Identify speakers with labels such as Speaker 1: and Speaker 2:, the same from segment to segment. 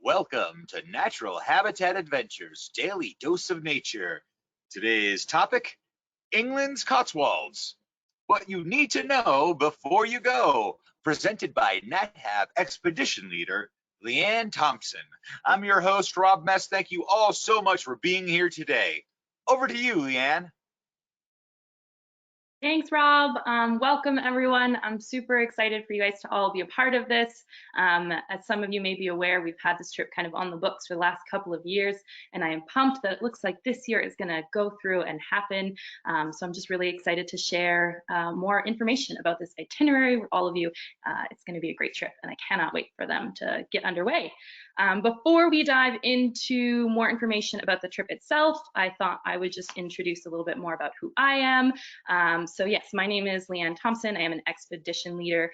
Speaker 1: Welcome to Natural Habitat Adventures, Daily Dose of Nature. Today's topic, England's Cotswolds. What you need to know before you go. Presented by NatHab Expedition Leader Lianne Thompson. I'm your host, Rob Mess. Thank you all so much for being here today. Over to you, Lianne.
Speaker 2: Thanks, Rob. Welcome, everyone. I'm super excited for you guys to all be a part of this. As some of you may be aware, we've had this trip kind of on the books for the last couple of years, and I am pumped that it looks like this year is going to go through and happen. So I'm just really excited to share more information about this itinerary with all of you. It's going to be a great trip, and I cannot wait for them to get underway. Before we dive into more information about the trip itself, I thought I would just introduce a little bit more about who I am. So yes, my name is Lianne Thompson. I am an expedition leader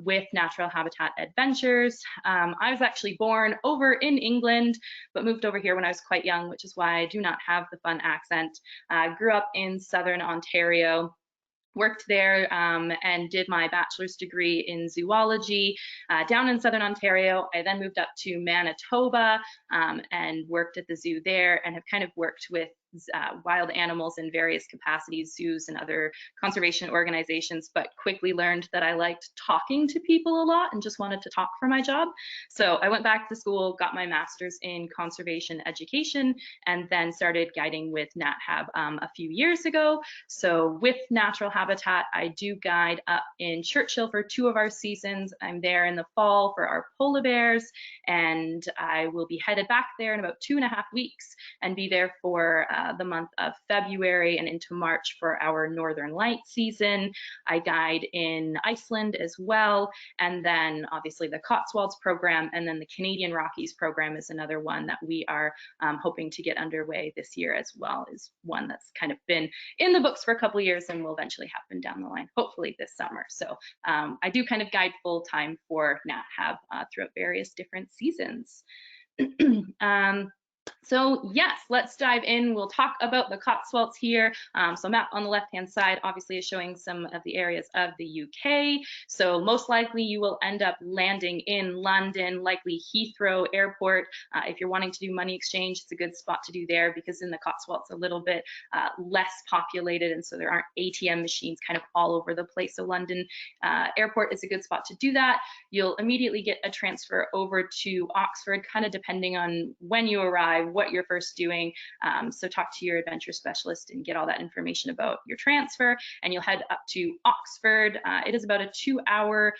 Speaker 2: with Natural Habitat Adventures. I was actually born over in England, but moved over here when I was quite young, which is why I do not have the fun accent. Grew up in Southern Ontario. Worked there and did my bachelor's degree in zoology down in Southern Ontario. I then moved up to Manitoba and worked at the zoo there, and have kind of worked with wild animals in various capacities, zoos and other conservation organizations, but quickly learned that I liked talking to people a lot and just wanted to talk for my job. So I went back to school, got my master's in conservation education, and then started guiding with NatHab a few years ago. So with Natural Habitat, I do guide up in Churchill for 2 of our seasons. I'm there in the fall for our polar bears, and I will be headed back there in about 2.5 weeks and be there for the month of February and into March for our Northern Light season. I guide in Iceland as well, and then obviously the Cotswolds program, and then the Canadian Rockies program is another one that we are hoping to get underway this year as well, is one that's kind of been in the books for a couple of years and will eventually happen down the line, hopefully this summer. So I do kind of guide full time for NatHab throughout various different seasons. So yes, let's dive in. We'll talk about the Cotswolds here. So map on the left-hand side obviously is showing some of the areas of the UK. So most likely you will end up landing in London, likely Heathrow Airport. If you're wanting to do money exchange, it's a good spot to do there, because in the Cotswolds a little bit less populated, and so there aren't ATM machines kind of all over the place. So London Airport is a good spot to do that. You'll immediately get a transfer over to Oxford, kind of depending on when you arrive, what you're first doing. So talk to your adventure specialist and get all that information about your transfer, and you'll head up to Oxford. It is about a 2-hour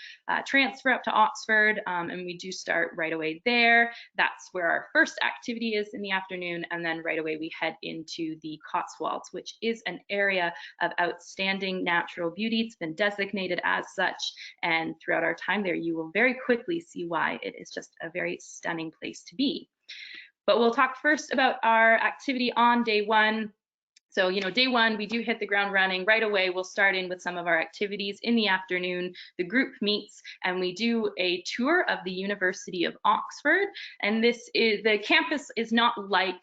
Speaker 2: transfer up to Oxford, and we do start right away there. That's where our first activity is in the afternoon, and then right away we head into the Cotswolds, which is an area of outstanding natural beauty. It's been designated as such, and throughout our time there you will very quickly see why it is just a very stunning place to be. But we'll talk first about our activity on day 1. So, day 1, we do hit the ground running right away. We'll start in with some of our activities in the afternoon. The group meets and we do a tour of the University of Oxford. And the campus is not like,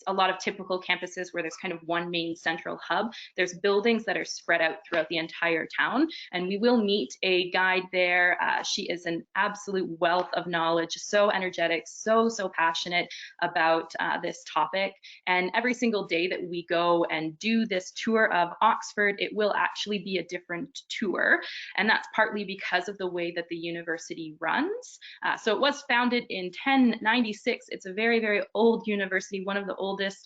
Speaker 2: a lot of typical campuses where there's kind of one main central hub. There's buildings that are spread out throughout the entire town. And we will meet a guide there. She is an absolute wealth of knowledge, so energetic, so passionate about this topic. And every single day that we go and do this tour of Oxford, it will actually be a different tour, and that's partly because of the way that the university runs. So it was founded in 1096. It's a very old university, one of the oldest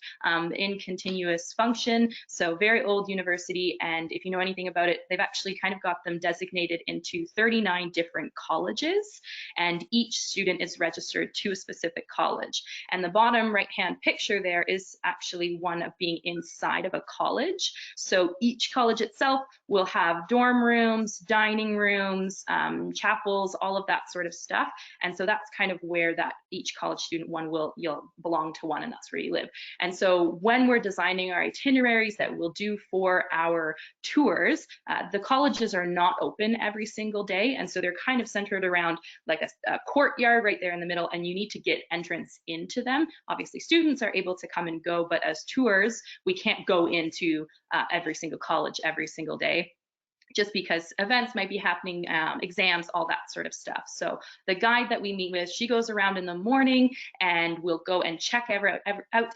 Speaker 2: in continuous function, so very old university. And if you know anything about it, they've actually kind of got them designated into 39 different colleges, and each student is registered to a specific college. And the bottom right hand picture there is actually one of being inside of a college. So each college itself will have dorm rooms, dining rooms, chapels, all of that sort of stuff. And so that's kind of where that each college student you'll belong to one, and that's where you live. And so when we're designing our itineraries that we'll do for our tours, the colleges are not open every single day. And so they're kind of centered around like a courtyard right there in the middle, and you need to get entrance into them. Obviously students are able to come and go, but as tours, we can't go into every single college every single day. just because events might be happening, exams, all that sort of stuff. So the guide that we meet with, she goes around in the morning and we'll go and check out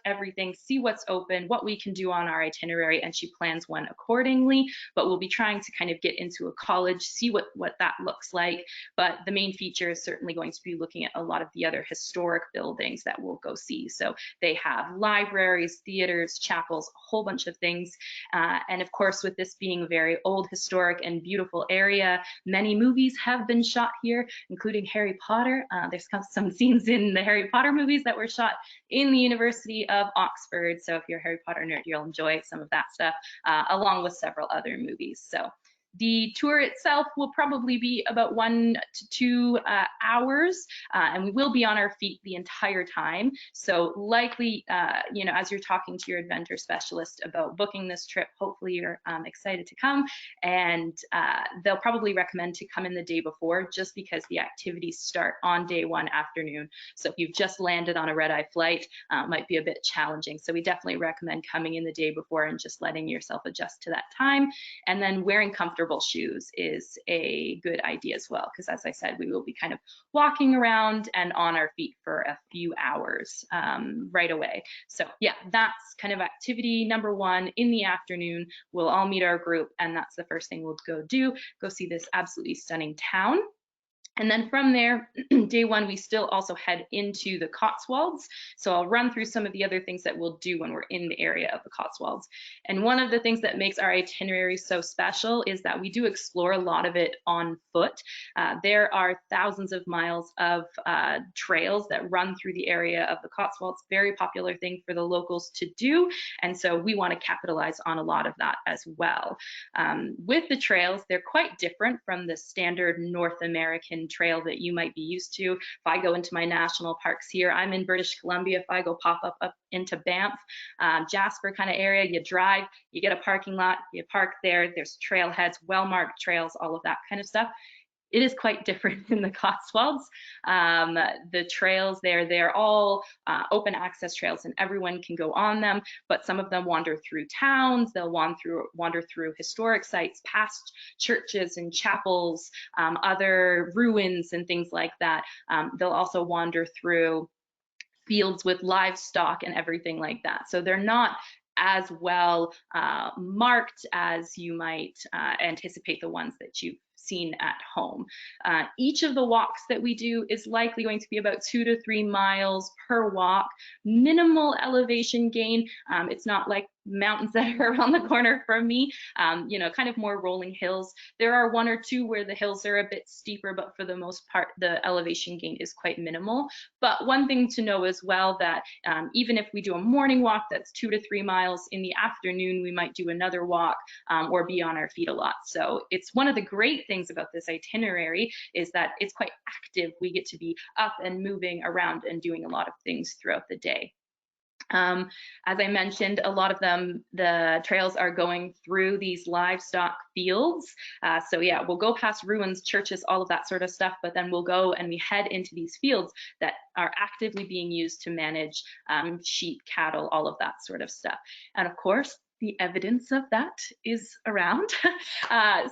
Speaker 2: everything, see what's open, what we can do on our itinerary, and she plans one accordingly. But we'll be trying to kind of get into a college, see what that looks like. But the main feature is certainly going to be looking at a lot of the other historic buildings that we'll go see. So they have libraries, theaters, chapels, a whole bunch of things. And of course, with this being a very old, historic and beautiful area, many movies have been shot here, including Harry Potter. There's some scenes in the Harry Potter movies that were shot in the University of Oxford. So if you're a Harry Potter nerd, you'll enjoy some of that stuff, along with several other movies. So the tour itself will probably be about 1 to 2 hours, and we will be on our feet the entire time. So likely, you know, as you're talking to your adventure specialist about booking this trip, hopefully you're excited to come, and they'll probably recommend to come in the day before, just because the activities start on day 1 afternoon. So if you've just landed on a red-eye flight, it might be a bit challenging. So we definitely recommend coming in the day before and just letting yourself adjust to that time, and then wearing comfortable shoes is a good idea as well, because as I said, we will be kind of walking around and on our feet for a few hours right away. So yeah, that's kind of activity number 1 in the afternoon. We'll all meet our group, and that's the first thing we'll go see this absolutely stunning town. And then from there, day 1, we still also head into the Cotswolds. So I'll run through some of the other things that we'll do when we're in the area of the Cotswolds. And one of the things that makes our itinerary so special is that we do explore a lot of it on foot. There are thousands of miles of trails that run through the area of the Cotswolds, very popular thing for the locals to do. And so we want to capitalize on a lot of that as well. With the trails, they're quite different from the standard North American trail that you might be used to. If I go into my national parks here, I'm in British Columbia. If I go pop up into Banff, Jasper kind of area, you drive, you get a parking lot, you park there, there's trailheads, well-marked trails, all of that kind of stuff. It is quite different in the Cotswolds. The trails there, they're all open access trails and everyone can go on them, but some of them wander through towns, they'll wander through historic sites, past churches and chapels, other ruins and things like that. They'll also wander through fields with livestock and everything like that. So they're not as well marked as you might anticipate the ones that you've seen at home. Each of the walks that we do is likely going to be about 2 to 3 miles per walk, minimal elevation gain. It's not like mountains that are around the corner from me, you know, kind of more rolling hills. There are 1 or 2 where the hills are a bit steeper, but for the most part, the elevation gain is quite minimal. But one thing to know as well, that even if we do a morning walk that's 2 to 3 miles, in the afternoon, we might do another walk or be on our feet a lot. So it's one of the great things about this itinerary is that it's quite active. We get to be up and moving around and doing a lot of things throughout the day. As I mentioned, a lot of them, the trails are going through these livestock fields. So yeah, we'll go past ruins, churches, all of that sort of stuff, but then we'll go and we head into these fields that are actively being used to manage sheep, cattle, all of that sort of stuff. And of course, the evidence of that is around.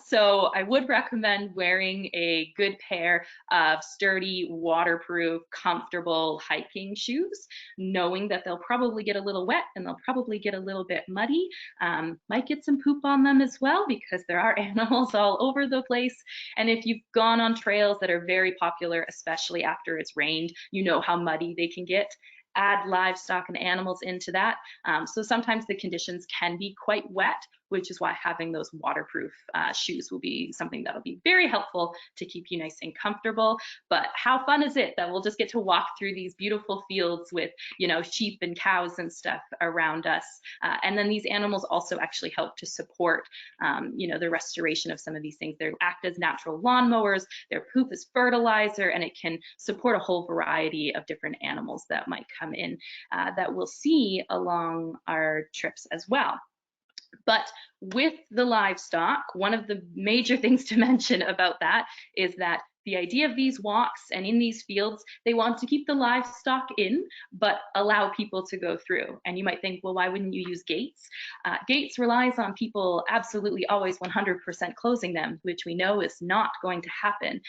Speaker 2: So I would recommend wearing a good pair of sturdy, waterproof, comfortable hiking shoes, knowing that they'll probably get a little wet and they'll probably get a little bit muddy. Might get some poop on them as well, because there are animals all over the place. And if you've gone on trails that are very popular, especially after it's rained, you know how muddy they can get. Add livestock and animals into that. So sometimes the conditions can be quite wet, which is why having those waterproof shoes will be something that'll be very helpful to keep you nice and comfortable. But how fun is it that we'll just get to walk through these beautiful fields with, you know, sheep and cows and stuff around us. And then these animals also actually help to support, you know, the restoration of some of these things. They act as natural lawnmowers, their poop is fertilizer, and it can support a whole variety of different animals that might come in that we'll see along our trips as well. But with the livestock, one of the major things to mention about that is that the idea of these walks and in these fields, they want to keep the livestock in, but allow people to go through. And you might think, well, why wouldn't you use gates? Gates relies on people absolutely always 100% closing them, which we know is not going to happen.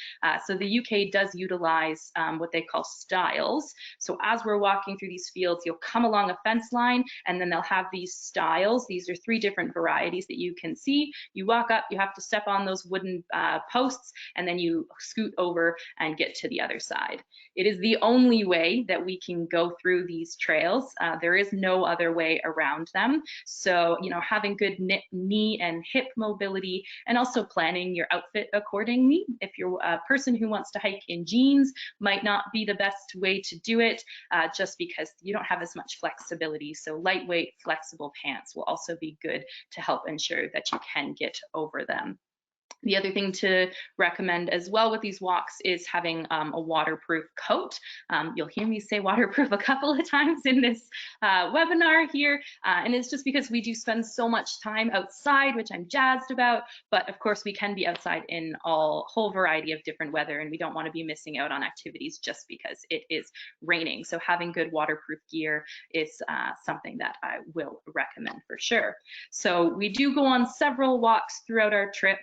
Speaker 2: So the UK does utilize what they call stiles. So as we're walking through these fields, you'll come along a fence line, and then they'll have these stiles. These are 3 different varieties that you can see. You walk up, you have to step on those wooden posts, and then you scoot over and get to the other side. It is the only way that we can go through these trails. There is no other way around them. So, you know, having good knee and hip mobility, and also planning your outfit accordingly. If you're a person who wants to hike in jeans, might not be the best way to do it, just because you don't have as much flexibility. So lightweight, flexible pants will also be good to help ensure that you can get over them. The other thing to recommend as well with these walks is having a waterproof coat. You'll hear me say waterproof a couple of times in this webinar here, and it's just because we do spend so much time outside, which I'm jazzed about, but of course we can be outside in a whole variety of different weather, and we don't want to be missing out on activities just because it is raining. So having good waterproof gear is something that I will recommend for sure. So we do go on several walks throughout our trip.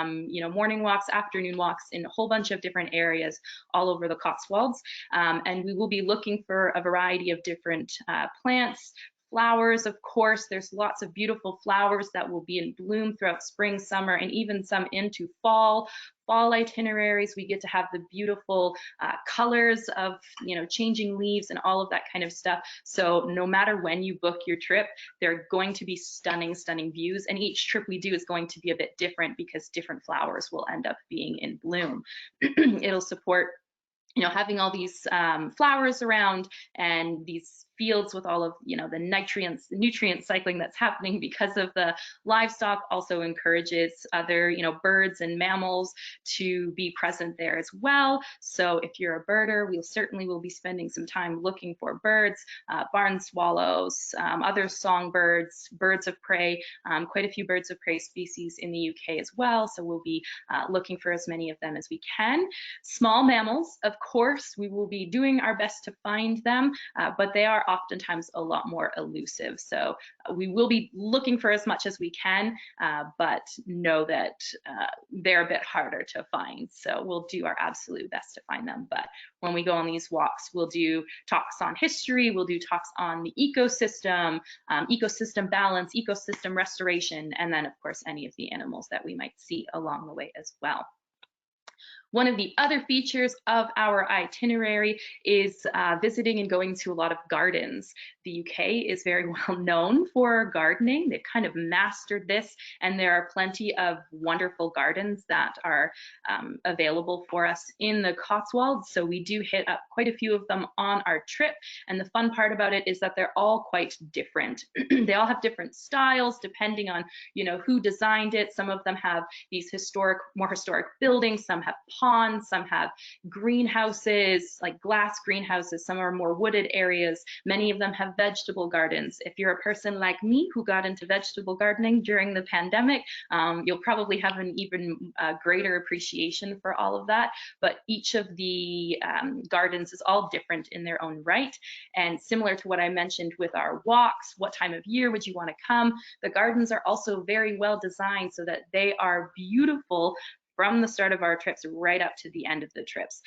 Speaker 2: You know, morning walks, afternoon walks in a whole bunch of different areas all over the Cotswolds. And we will be looking for a variety of different plants, flowers, of course. There's lots of beautiful flowers that will be in bloom throughout spring, summer, and even some into fall. Fall itineraries, we get to have the beautiful colors of, you know, changing leaves and all of that kind of stuff. So no matter when you book your trip, they're going to be stunning, stunning views. And each trip we do is going to be a bit different because different flowers will end up being in bloom. It'll support, you know, having all these flowers around and these fields with all of, you know, the nutrient cycling that's happening because of the livestock. Also encourages other, you know, birds and mammals to be present there as well. So if you're a birder, we certainly will be spending some time looking for birds, barn swallows, other songbirds, birds of prey, quite a few birds of prey species in the UK as well. So we'll be looking for as many of them as we can. Small mammals, of course, we will be doing our best to find them, but they are oftentimes a lot more elusive. So we will be looking for as much as we can, but know that they're a bit harder to find. So we'll do our absolute best to find them. But when we go on these walks, we'll do talks on history, we'll do talks on the ecosystem, ecosystem balance, ecosystem restoration, and then of course any of the animals that we might see along the way as well. One of the other features of our itinerary is visiting and going to a lot of gardens. The UK is very well known for gardening. They've kind of mastered this, and there are plenty of wonderful gardens that are available for us in the Cotswolds. So we do hit up quite a few of them on our trip. And the fun part about it is that they're all quite different. They all have different styles depending on, you know, who designed it. Some of them have these more historic buildings, some have ponds, some have greenhouses, like glass greenhouses, some are more wooded areas. Many of them have vegetable gardens. If you're a person like me who got into vegetable gardening during the pandemic, you'll probably have an even greater appreciation for all of that. But each of the gardens is all different in their own right. And similar to what I mentioned with our walks, what time of year would you want to come? The gardens are also very well designed so that they are beautiful from the start of our trips right up to the end of the trips.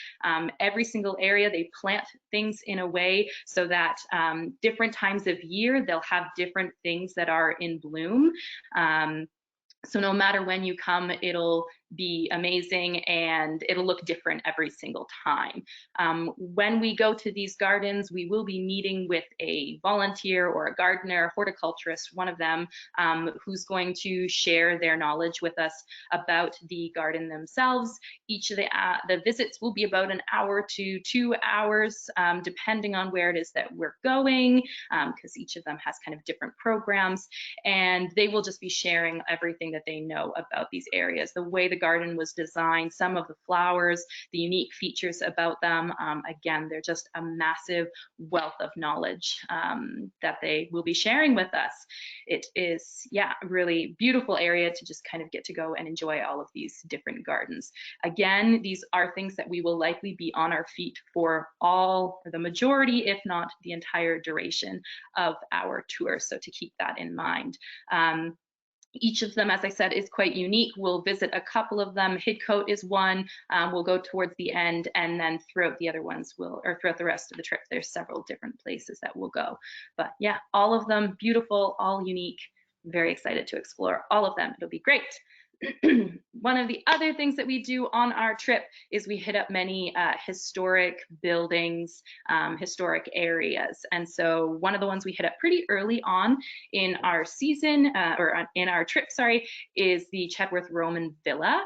Speaker 2: Every single area, they plant things in a way so that different times of year, they'll have different things that are in bloom. So no matter when you come, it'll be amazing and it'll look different every single time. When we go to these gardens, we will be meeting with a volunteer or a gardener, horticulturist, one of them, who's going to share their knowledge with us about the garden themselves. Each of the visits will be about an hour to 2 hours, depending on where it is that we're going, because each of them has kind of different programs, and they will just be sharing everything that they know about these areas. The way the the garden was designed, some of the flowers, the unique features about them. Again, they're just a massive wealth of knowledge that they will be sharing with us. It is, yeah, a really beautiful area to just kind of get to go and enjoy all of these different gardens. Again, these are things that we will likely be on our feet for all, or the majority, if not the entire duration of our tour. So to keep that in mind. Each of them, as I said, is quite unique. We'll visit a couple of them. Hidcote is one. We'll go towards the end, and then throughout the other ones, or throughout the rest of the trip, there's several different places that we'll go. But yeah, all of them beautiful, all unique. Very excited to explore all of them. It'll be great. One of the other things that we do on our trip is we hit up many historic buildings, historic areas. And so one of the ones we hit up pretty early on in our season, or in our trip, sorry, is the Chedworth Roman Villa.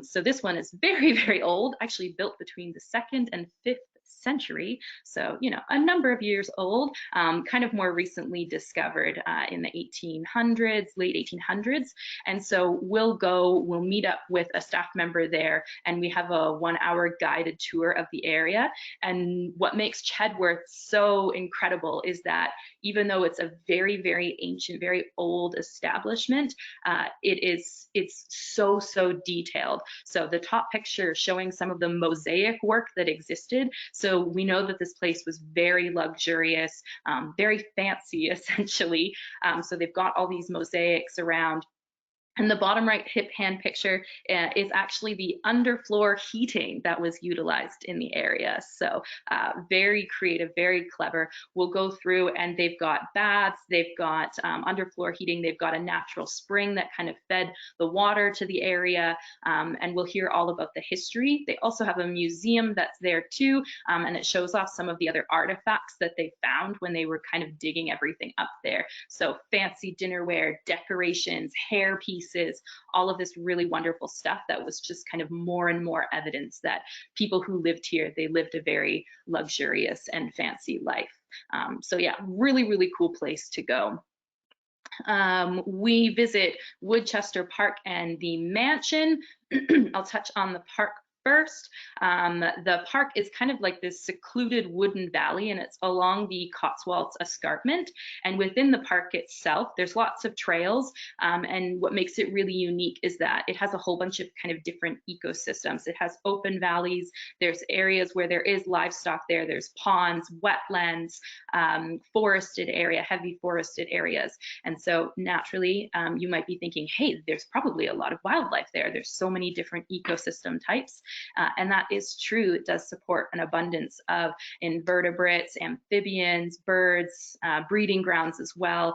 Speaker 2: So this one is very, very old, actually built between the 2nd and 5th century, so you know, a number of years old, kind of more recently discovered in the 1800s, late 1800s. And so we'll meet up with a staff member there, and we have a 1-hour guided tour of the area. And what makes Chedworth so incredible is that even though it's a very, very ancient, very old establishment, it's so detailed. So the top picture showing some of the mosaic work that existed. So we know that this place was very luxurious, very fancy, essentially. So they've got all these mosaics around. And the bottom right hand picture is actually the underfloor heating that was utilized in the area. So very creative, very clever. We'll go through, and they've got baths, they've got underfloor heating, they've got a natural spring that kind of fed the water to the area, and we'll hear all about the history. They also have a museum that's there too, and it shows off some of the other artifacts that they found when they were kind of digging everything up there. So fancy dinnerware, decorations, hair pieces, all of this really wonderful stuff that was just kind of more and more evidence that people who lived here, they lived a very luxurious and fancy life. So yeah, really, really cool place to go. We visit Woodchester Park and the mansion. I'll touch on the park first. The park is kind of like this secluded wooden valley, and it's along the Cotswolds escarpment. And within the park itself, there's lots of trails. And what makes it really unique is that it has a whole bunch of kind of different ecosystems. It has open valleys. There's areas where there is livestock there. There's ponds, wetlands, forested area, heavy forested areas. And so naturally, you might be thinking, hey, there's probably a lot of wildlife there. There's so many different ecosystem types. And that is true. It does support an abundance of invertebrates, amphibians, birds, breeding grounds as well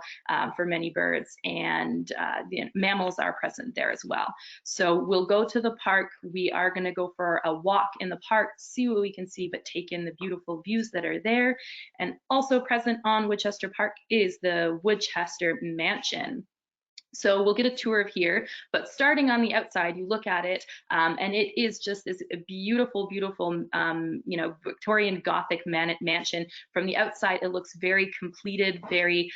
Speaker 2: for many birds, and the mammals are present there as well. So we'll go to the park. We are going to go for a walk in the park, see what we can see, but take in the beautiful views that are there. And also present on Woodchester Park is the Woodchester Mansion. So we'll get a tour of here, but starting on the outside, you look at it, and it is just this beautiful, beautiful, you know, Victorian Gothic mansion. From the outside, it looks very completed, very,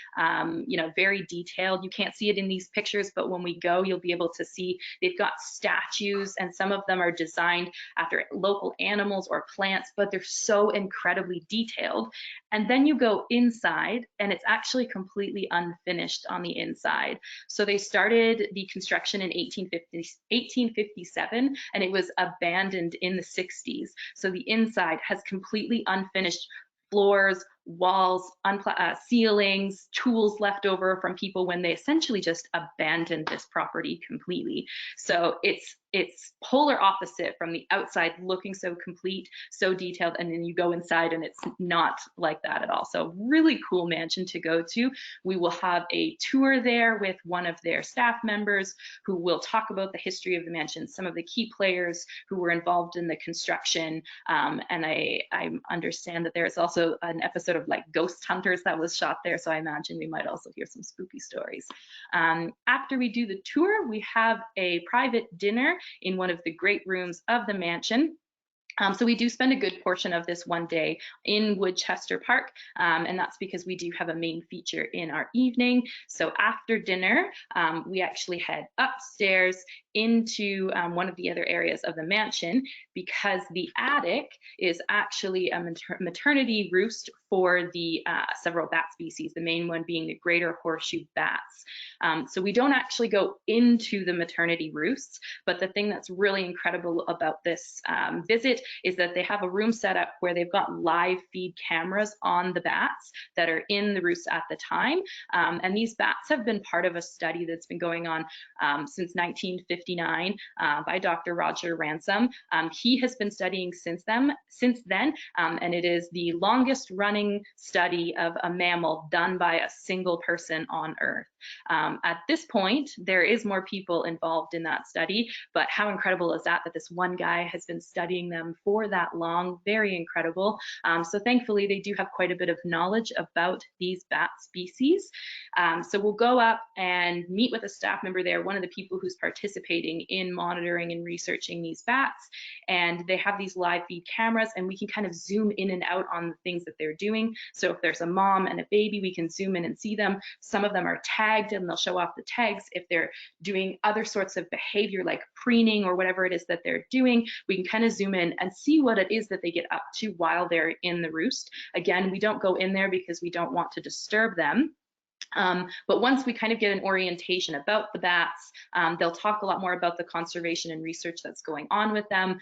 Speaker 2: you know, very detailed. You can't see it in these pictures, but when we go, you'll be able to see they've got statues, and some of them are designed after local animals or plants, but they're so incredibly detailed. And then you go inside, and it's actually completely unfinished on the inside. So they started the construction in 1857, and it was abandoned in the 60s. So the inside has completely unfinished floors, walls, ceilings, tools left over from people when they essentially just abandoned this property completely. So it's polar opposite from the outside, looking so complete, so detailed, and then you go inside and it's not like that at all. So really cool mansion to go to. We will have a tour there with one of their staff members who will talk about the history of the mansion, some of the key players who were involved in the construction, and I understand that there's also an episode of like Ghost Hunters that was shot there, so I imagine we might also hear some spooky stories. After we do the tour, we have a private dinner in one of the great rooms of the mansion. So we do spend a good portion of this one day in Woodchester Park, and that's because we do have a main feature in our evening. So after dinner, we actually head upstairs into one of the other areas of the mansion, because the attic is actually a maternity roost for the several bat species, the main one being the greater horseshoe bats. So we don't actually go into the maternity roosts, but the thing that's really incredible about this visit is that they have a room set up where they've got live feed cameras on the bats that are in the roost at the time. And these bats have been part of a study that's been going on since 1959 by Dr. Roger Ransome. He has been studying since then, and it is the longest running study of a mammal done by a single person on Earth. At this point, there is more people involved in that study, but how incredible is that this one guy has been studying them for that long? Very incredible. So thankfully, they do have quite a bit of knowledge about these bat species. So we'll go up and meet with a staff member there, one of the people who's participating in monitoring and researching these bats. And they have these live feed cameras, and we can kind of zoom in and out on the things that they're doing. So if there's a mom and a baby, we can zoom in and see them. Some of them are tagged and they'll show off the tags. If they're doing other sorts of behavior like preening or whatever it is that they're doing, we can kind of zoom in and see what it is that they get up to while they're in the roost. Again, we don't go in there because we don't want to disturb them. But once we kind of get an orientation about the bats, they'll talk a lot more about the conservation and research that's going on with them.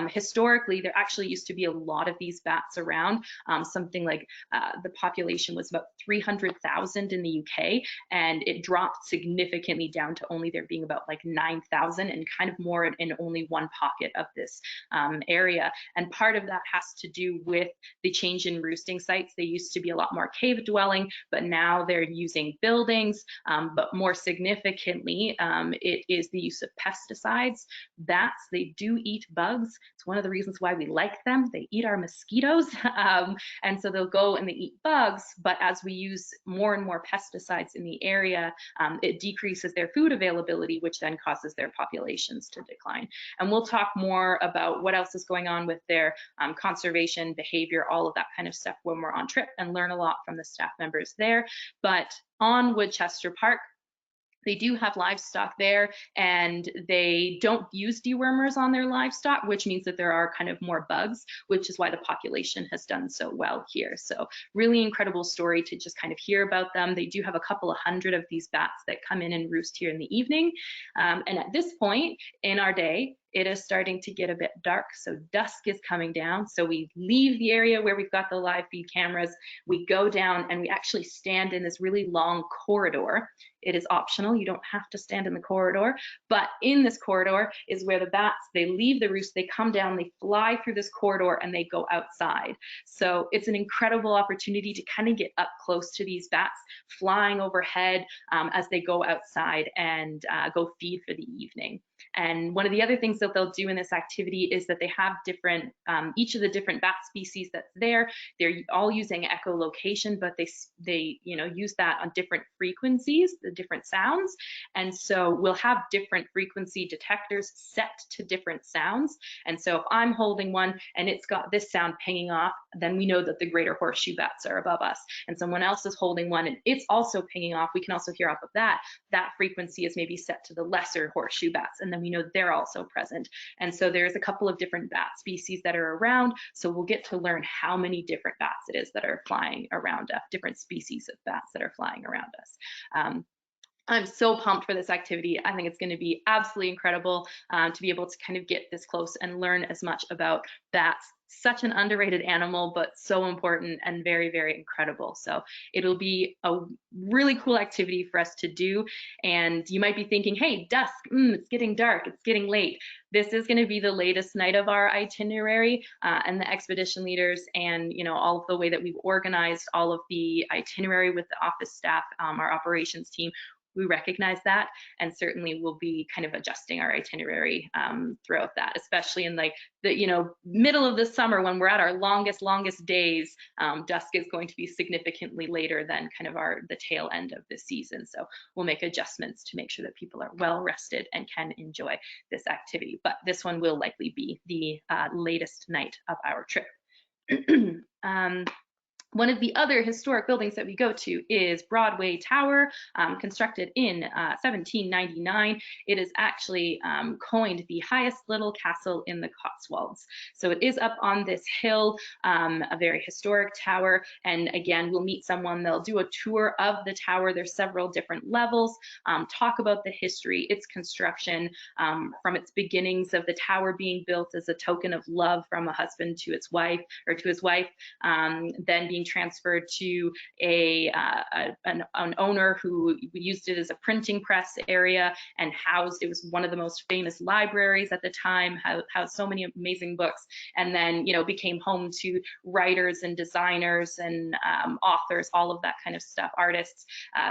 Speaker 2: Historically, there actually used to be a lot of these bats around. Something like the population was about 300,000 in the UK, and it dropped significantly down to only there being about like 9,000, and kind of more in only one pocket of this area. And part of that has to do with the change in roosting sites. They used to be a lot more cave dwelling, but now they're using buildings, but more significantly, it is the use of pesticides. Bats, they do eat bugs. It's one of the reasons why we like them. They eat our mosquitoes, and so they'll go and they eat bugs, but as we use more and more pesticides in the area, it decreases their food availability, which then causes their populations to decline. And we'll talk more about what else is going on with their conservation, behavior, all of that kind of stuff when we're on trip, and learn a lot from the staff members there. But on Woodchester Park, they do have livestock there, and they don't use dewormers on their livestock, which means that there are kind of more bugs, which is why the population has done so well here. So really incredible story to just kind of hear about them. They do have a couple of hundred of these bats that come in and roost here in the evening. And at this point in our day, it is starting to get a bit dark, so dusk is coming down. So we leave the area where we've got the live feed cameras, we go down and we actually stand in this really long corridor. It is optional, you don't have to stand in the corridor, but in this corridor is where the bats, they leave the roost, they come down, they fly through this corridor, and they go outside. So it's an incredible opportunity to kind of get up close to these bats flying overhead as they go outside and go feed for the evening. And one of the other things that they'll do in this activity is that they have different, each of the different bat species that's there, they're all using echolocation, but they use that on different frequencies, the different sounds. And so we'll have different frequency detectors set to different sounds. And so if I'm holding one and it's got this sound pinging off, then we know that the greater horseshoe bats are above us. And someone else is holding one and it's also pinging off, we can also hear off of that. That frequency is maybe set to the lesser horseshoe bats, and then we know they're also present. And so there's a couple of different bat species that are around, so we'll get to learn how many different bats it is that are flying around us, different species of bats that are flying around us. I'm so pumped for this activity. I think it's going to be absolutely incredible to be able to kind of get this close and learn as much about bats. Such an underrated animal, but so important and very, very incredible. So it'll be a really cool activity for us to do. And you might be thinking, hey, dusk, it's getting dark, it's getting late. This is going to be the latest night of our itinerary, and the expedition leaders and all of the way that we've organized all of the itinerary with the office staff, our operations team. We recognize that, and certainly we'll be kind of adjusting our itinerary throughout that, especially in like the middle of the summer when we're at our longest days. Dusk is going to be significantly later than kind of the tail end of the season. So we'll make adjustments to make sure that people are well rested and can enjoy this activity. But this one will likely be the latest night of our trip. One of the other historic buildings that we go to is Broadway Tower, constructed in 1799. It is actually coined the highest little castle in the Cotswolds. So it is up on this hill, a very historic tower. And again, we'll meet someone, they'll do a tour of the tower. There's several different levels, talk about the history, its construction, from its beginnings of the tower being built as a token of love from a husband to its wife, or to his wife, then being transferred to an owner who used it as a printing press area and housed, it was one of the most famous libraries at the time, housed so many amazing books, and then, you know, became home to writers and designers and authors, all of that kind of stuff, artists,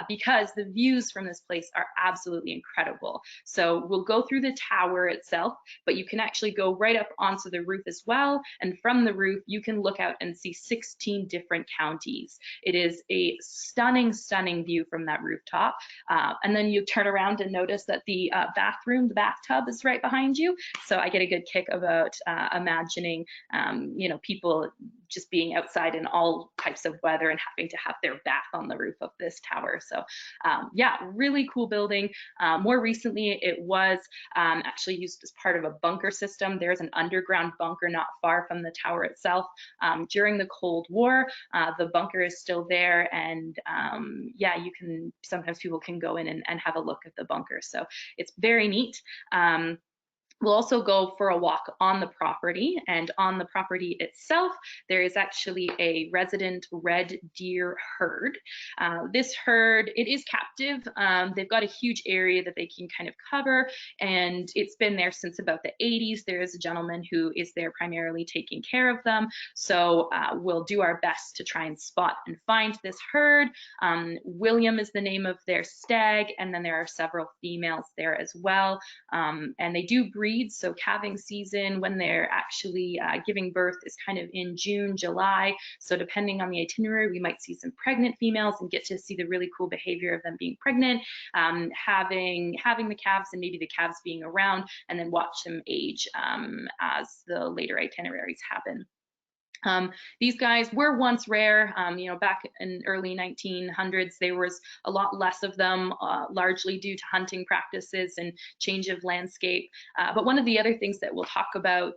Speaker 2: because the views from this place are absolutely incredible. So we'll go through the tower itself, but you can actually go right up onto the roof as well, and from the roof you can look out and see 16 different counties. It is a stunning, stunning view from that rooftop. And then you turn around and notice that the bathroom, the bathtub is right behind you. So I get a good kick about imagining, you know, people just being outside in all types of weather and having to have their bath on the roof of this tower. So yeah, really cool building. More recently, it was actually used as part of a bunker system. There's an underground bunker not far from the tower itself. During the Cold War, the bunker is still there, and yeah, you can, sometimes people can go in and have a look at the bunker. So it's very neat. We'll also go for a walk on the property, and on the property itself, there is actually a resident red deer herd. This herd, it is captive. They've got a huge area that they can kind of cover, and it's been there since about the 80s. There is a gentleman who is there primarily taking care of them. So we'll do our best to try and spot and find this herd. William is the name of their stag, and then there are several females there as well. And they do breed. So calving season, when they're actually giving birth, is kind of in June, July. So depending on the itinerary, we might see some pregnant females and get to see the really cool behavior of them being pregnant, having the calves, and maybe the calves being around, and then watch them age as the later itineraries happen. These guys were once rare, you know, back in early 1900s, there was a lot less of them, largely due to hunting practices and change of landscape. But one of the other things that we'll talk about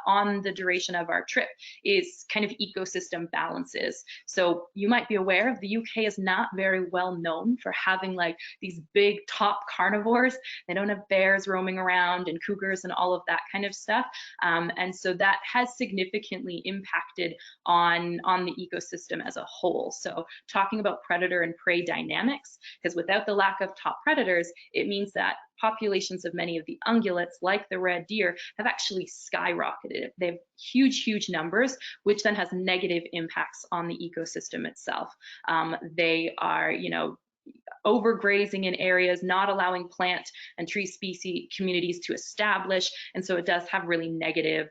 Speaker 2: on the duration of our trip is kind of ecosystem balances. So you might be aware of, the UK is not very well known for having like these big top carnivores. They don't have bears roaming around and cougars and all of that kind of stuff. And so that has significantly impacted on the ecosystem as a whole. So talking about predator and prey dynamics, because without the lack of top predators, it means that populations of many of the ungulates, like the red deer, have actually skyrocketed. They have huge, huge numbers, which then has negative impacts on the ecosystem itself. They are, you know, overgrazing in areas, not allowing plant and tree species communities to establish. And so it does have really negative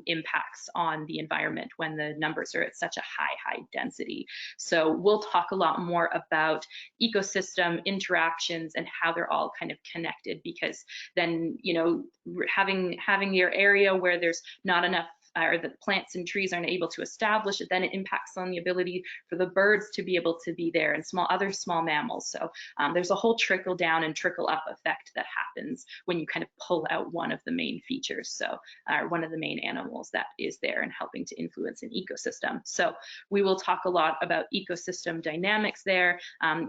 Speaker 2: impacts on the environment when the numbers are at such a high density. So we'll talk a lot more about ecosystem interactions and how they're all kind of connected, because then, you know, having your area where there's not enough, or the plants and trees aren't able to establish it, then it impacts on the ability for the birds to be able to be there, and other small mammals. So there's a whole trickle down and trickle up effect that happens when you kind of pull out one of the main features, so one of the main animals that is there and helping to influence an ecosystem. So we will talk a lot about ecosystem dynamics there,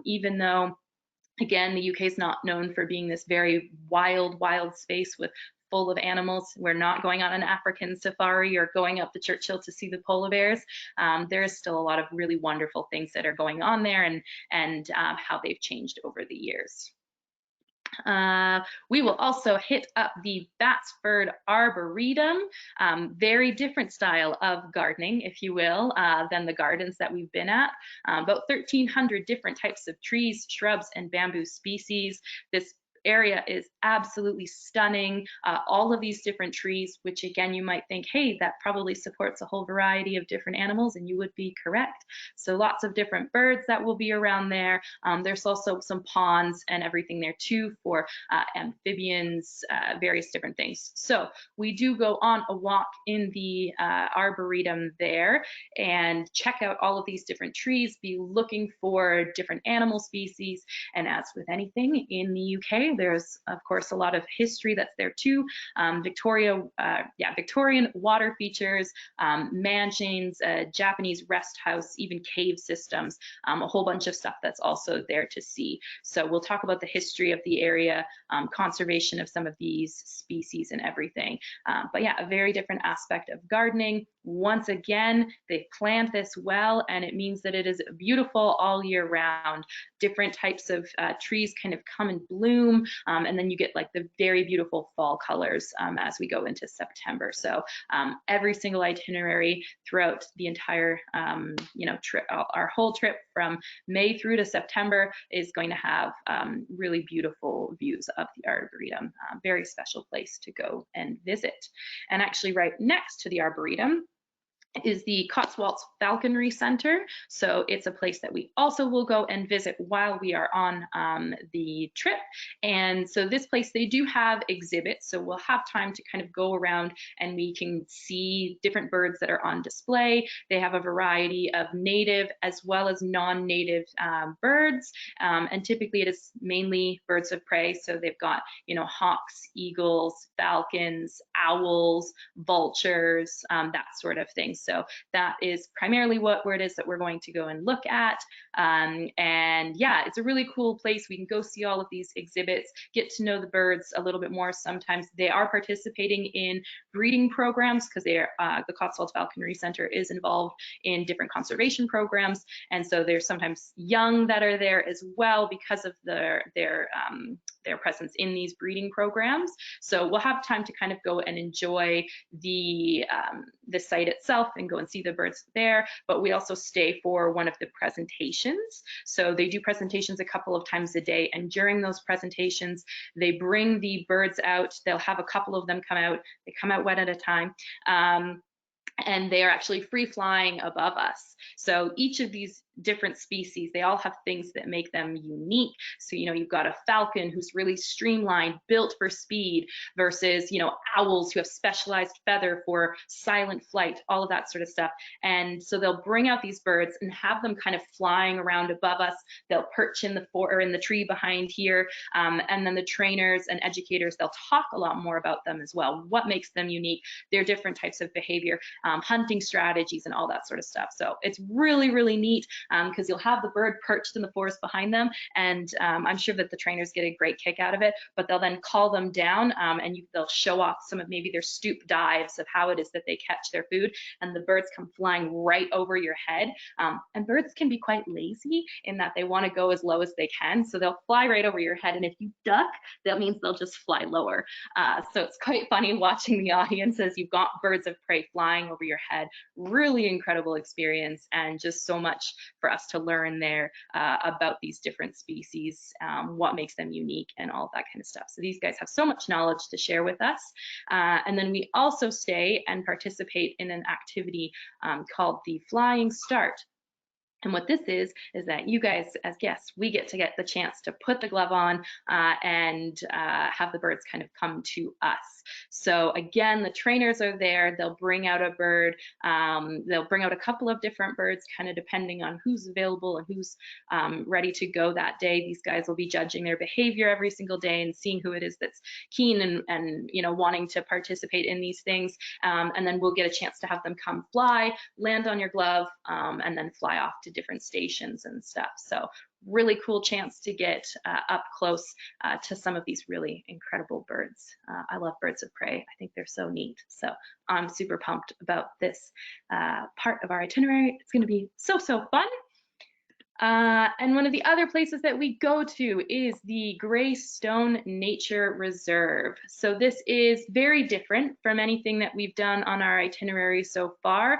Speaker 2: even though, again, the UK is not known for being this very wild space full of animals. We're not going on an African safari or going up the Churchill to see the polar bears. There is still a lot of really wonderful things that are going on there, and how they've changed over the years. We will also hit up the Batsford Arboretum, very different style of gardening, if you will, than the gardens that we've been at. About 1,300 different types of trees, shrubs, and bamboo species. This area is absolutely stunning. All of these different trees, which again, you might think, hey, that probably supports a whole variety of different animals, and you would be correct. So lots of different birds that will be around there. There's also some ponds and everything there too for amphibians, various different things. So we do go on a walk in the arboretum there and check out all of these different trees, be looking for different animal species. And as with anything in the UK, there's of course a lot of history that's there too. Victorian water features, mansions, Japanese rest house, even cave systems, a whole bunch of stuff that's also there to see. So we'll talk about the history of the area, conservation of some of these species and everything. But yeah, a very different aspect of gardening. Once again, they've planned this well, and it means that it is beautiful all year round. Different types of trees kind of come and bloom, and then you get like the very beautiful fall colors as we go into September. So every single itinerary throughout the entire trip, our whole trip from May through to September is going to have really beautiful views of the Arboretum. Very special place to go and visit. And actually right next to the Arboretum is the Cotswolds Falconry Center. So it's a place that we also will go and visit while we are on the trip. And so this place, they do have exhibits. So we'll have time to kind of go around and we can see different birds that are on display. They have a variety of native as well as non-native birds. And typically it is mainly birds of prey. So they've got, hawks, eagles, falcons, owls, vultures, that sort of thing. So that is primarily where it is that we're going to go and look at. And yeah, it's a really cool place. We can go see all of these exhibits, get to know the birds a little bit more. Sometimes they are participating in breeding programs because the Cotswold Falconry Center is involved in different conservation programs. And so there's sometimes young that are there as well because of their presence in these breeding programs. So we'll have time to kind of go and enjoy the site itself and go and see the birds there, but we also stay for one of the presentations. So they do presentations a couple of times a day, and during those presentations, they bring the birds out. They'll have a couple of them come out. They come out one at a time. And they are actually free flying above us. So each of these different species, they all have things that make them unique. So, you've got a falcon who's really streamlined, built for speed, versus, owls who have specialized feather for silent flight, all of that sort of stuff. And so they'll bring out these birds and have them kind of flying around above us. They'll perch in the tree behind here. And then the trainers and educators, they'll talk a lot more about them as well. What makes them unique, their different types of behavior, hunting strategies, and all that sort of stuff. So it's really, really neat. Because you'll have the bird perched in the forest behind them, and I'm sure that the trainers get a great kick out of it, but they'll then call them down and they'll show off some of maybe their stoop dives of how it is that they catch their food, and the birds come flying right over your head. And birds can be quite lazy in that they want to go as low as they can, so they'll fly right over your head, and if you duck, that means they'll just fly lower. So it's quite funny watching the audience as you've got birds of prey flying over your head. Really incredible experience, and just so much for us to learn there about these different species, what makes them unique, and all that kind of stuff. So these guys have so much knowledge to share with us. And then we also stay and participate in an activity called the Flying Start. And what this is that you guys as guests, we get the chance to put the glove on and have the birds kind of come to us. So again, the trainers are there. They'll bring out a bird. They'll bring out a couple of different birds, kind of depending on who's available and who's ready to go that day. These guys will be judging their behavior every single day and seeing who it is that's keen and wanting to participate in these things. And then we'll get a chance to have them come fly, land on your glove, and then fly off to different stations and stuff. So really cool chance to get up close to some of these really incredible birds. I love birds of prey. I think they're so neat. So I'm super pumped about this part of our itinerary. It's going to be so fun. And one of the other places that we go to is the Greystone Nature Reserve. So this is very different from anything that we've done on our itinerary so far.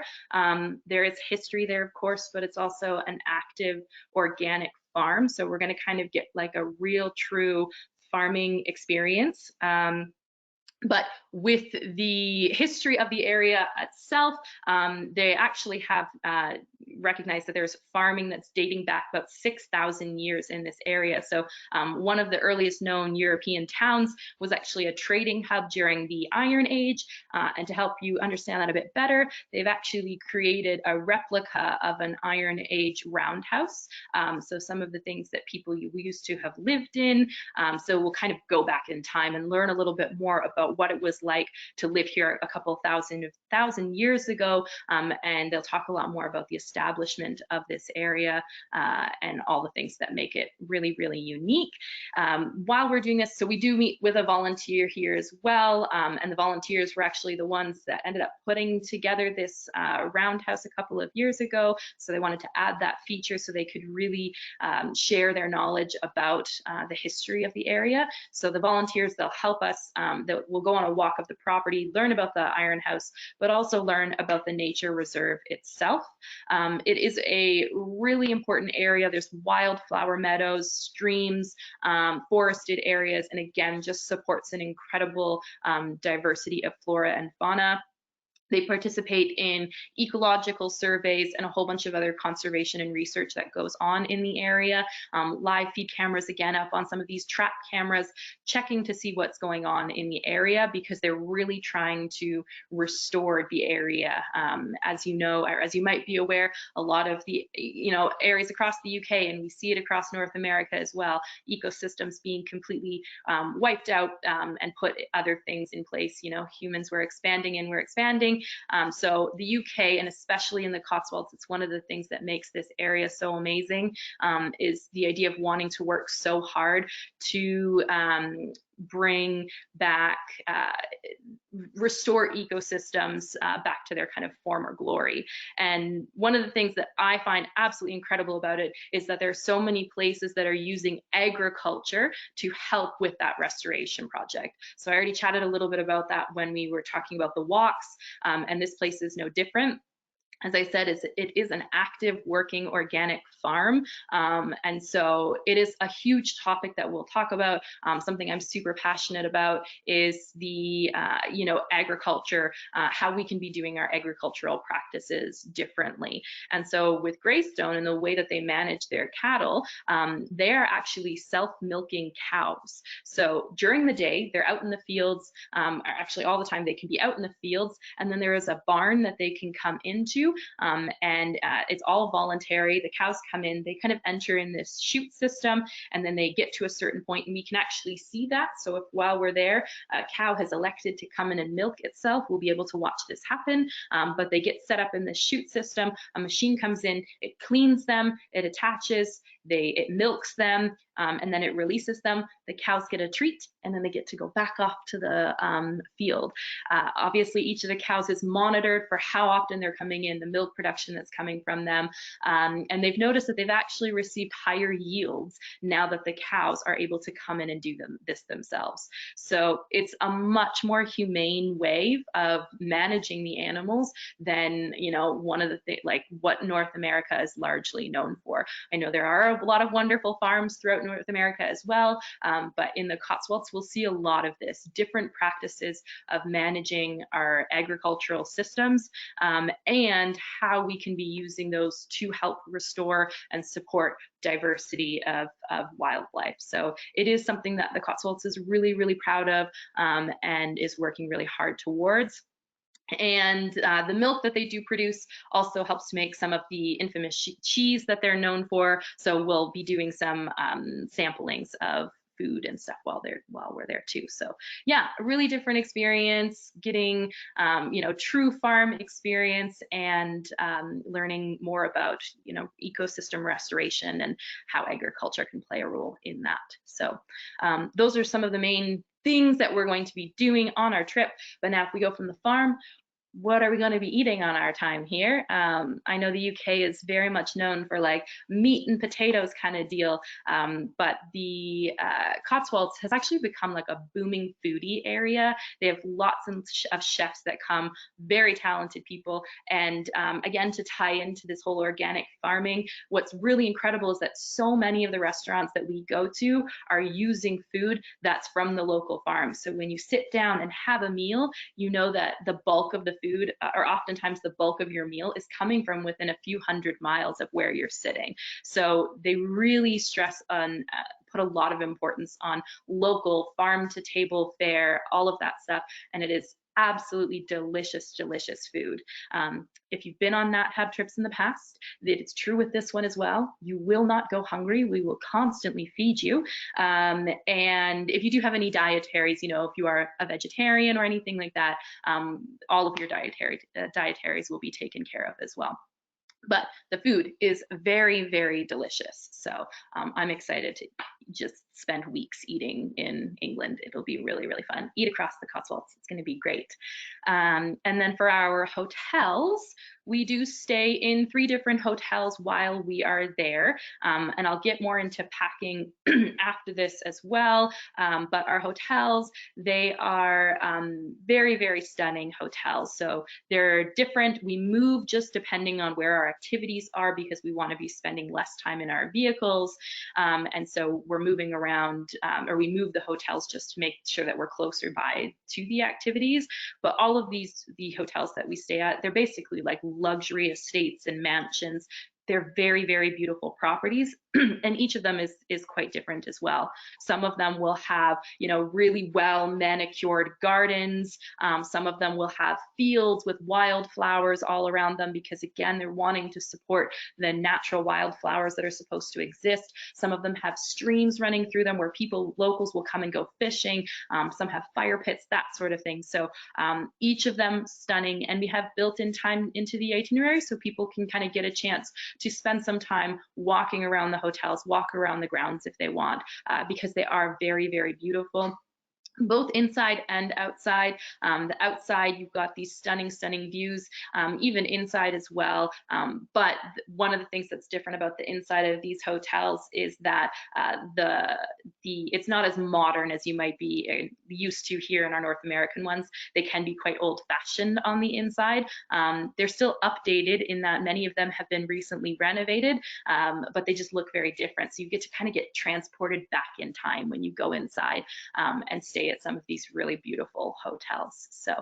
Speaker 2: There is history there, of course, but it's also an active organic farm. So we're going to kind of get like a real true farming experience. But with the history of the area itself, they actually have recognized that there's farming that's dating back about 6,000 years in this area. So one of the earliest known European towns was actually a trading hub during the Iron Age. And to help you understand that a bit better, they've actually created a replica of an Iron Age roundhouse. So some of the things that people used to have lived in. So we'll kind of go back in time and learn a little bit more about what it was like to live here a couple thousand years ago, and they'll talk a lot more about the establishment of this area and all the things that make it really, really unique. While we're doing this, so we do meet with a volunteer here as well, and the volunteers were actually the ones that ended up putting together this roundhouse a couple of years ago, so they wanted to add that feature so they could really share their knowledge about the history of the area. So the volunteers, they'll help us, we'll go on a walk of the property, learn about the Iron House, but also learn about the nature reserve itself. It is a really important area. There's wildflower meadows, streams, forested areas, and again, just supports an incredible diversity of flora and fauna. They participate in ecological surveys and a whole bunch of other conservation and research that goes on in the area. Live feed cameras, again, up on some of these trap cameras, checking to see what's going on in the area because they're really trying to restore the area. As you know, or as you might be aware, a lot of the areas across the UK, and we see it across North America as well, ecosystems being completely wiped out and put other things in place. Humans were expanding and we're expanding. So the UK, and especially in the Cotswolds, it's one of the things that makes this area so amazing, is the idea of wanting to work so hard to bring back, restore ecosystems back to their kind of former glory. And one of the things that I find absolutely incredible about it is that there's so many places that are using agriculture to help with that restoration project. So I already chatted a little bit about that when we were talking about the walks, and this place is no different. As I said, it is an active working organic farm. And so it is a huge topic that we'll talk about. Something I'm super passionate about is the, agriculture, how we can be doing our agricultural practices differently. And so with Greystone and the way that they manage their cattle, they're actually self-milking cows. So during the day, they're out in the fields, actually all the time they can be out in the fields, and then there is a barn that they can come into. And it's all voluntary. The cows come in, they kind of enter in this chute system, and then they get to a certain point, and we can actually see that. So if while we're there, a cow has elected to come in and milk itself, we'll be able to watch this happen. But they get set up in this chute system. A machine comes in, it cleans them, it attaches, it milks them, and then it releases them. The cows get a treat, and then they get to go back off to the field. Obviously, each of the cows is monitored for how often they're coming in, the milk production that's coming from them, and they've noticed that they've actually received higher yields now that the cows are able to come in and do this themselves. So it's a much more humane way of managing the animals than one of the things like what North America is largely known for. I know there are a lot of wonderful farms throughout North America as well, but in the Cotswolds we'll see a lot of this, different practices of managing our agricultural systems, and how we can be using those to help restore and support diversity of wildlife. So it is something that the Cotswolds is really, really proud of, and is working really hard towards. And the milk that they do produce also helps to make some of the infamous cheese that they're known for. So we'll be doing some samplings of food and stuff while we're there too. So yeah, a really different experience, getting true farm experience, and learning more about ecosystem restoration and how agriculture can play a role in that. So those are some of the main things that we're going to be doing on our trip. But now if we go from the farm what are we going to be eating on our time here? I know the UK is very much known for like meat and potatoes kind of deal, but the Cotswolds has actually become like a booming foodie area. They have lots of chefs that come, very talented people. And again, to tie into this whole organic farming, what's really incredible is that so many of the restaurants that we go to are using food that's from the local farm. So when you sit down and have a meal, you know that the bulk of the food, or oftentimes the bulk of your meal, is coming from within a few hundred miles of where you're sitting. So they really stress on, put a lot of importance on local farm to table fare, all of that stuff, and it is absolutely delicious, delicious food. If you've been on Nat Hab trips in the past, it's true with this one as well. You will not go hungry. We will constantly feed you. And if you do have any dietaries, you know, if you are a vegetarian or anything like that, all of your dietaries will be taken care of as well. But the food is very, very delicious. So I'm excited to just spend weeks eating in England. It'll be really, really fun. Eat across the Cotswolds. It's going to be great. And then for our hotels, we do stay in 3 different hotels while we are there. And I'll get more into packing after this as well. But our hotels, they are very, very stunning hotels. So they're different. We move just depending on where our activities are, because we want to be spending less time in our vehicles. And so we're moving around, or we move the hotels just to make sure that we're closer by to the activities. But all of the hotels that we stay at, they're basically like luxury estates and mansions. They're very, very beautiful properties, and each of them is quite different as well. Some of them will have, you know, really well manicured gardens. Some of them will have fields with wildflowers all around them, because again, they're wanting to support the natural wildflowers that are supposed to exist. Some of them have streams running through them where locals will come and go fishing. Some have fire pits, that sort of thing. So each of them stunning, and we have built-in time into the itinerary so people can kind of get a chance to spend some time walking around the hotels, walk around the grounds if they want, because they are very, very beautiful, both inside and outside. The outside, you've got these stunning, stunning views, even inside as well. But one of the things that's different about the inside of these hotels is that it's not as modern as you might be used to here in our North American ones. They can be quite old-fashioned on the inside. They're still updated in that many of them have been recently renovated, but they just look very different. So you get to kind of get transported back in time when you go inside and stay at some of these really beautiful hotels. So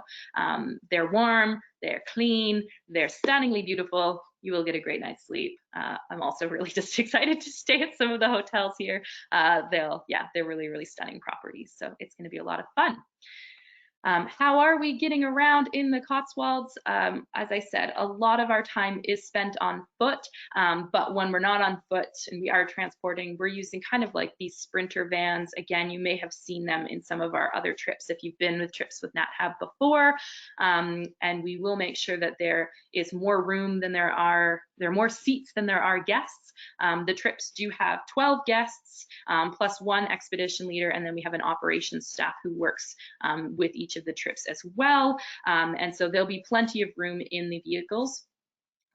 Speaker 2: they're warm, they're clean, they're stunningly beautiful. You will get a great night's sleep. I'm also really just excited to stay at some of the hotels here. They're really, really stunning properties. So it's going to be a lot of fun. How are we getting around in the Cotswolds? As I said, a lot of our time is spent on foot, but when we're not on foot and we are transporting, we're using kind of like these sprinter vans. Again, you may have seen them in some of our other trips if you've been with trips with Nat Hab before, and we will make sure that there is more room than there are more seats than there are guests. The trips do have 12 guests plus 1 expedition leader, and then we have an operations staff who works with each of the trips as well. And so there'll be plenty of room in the vehicles.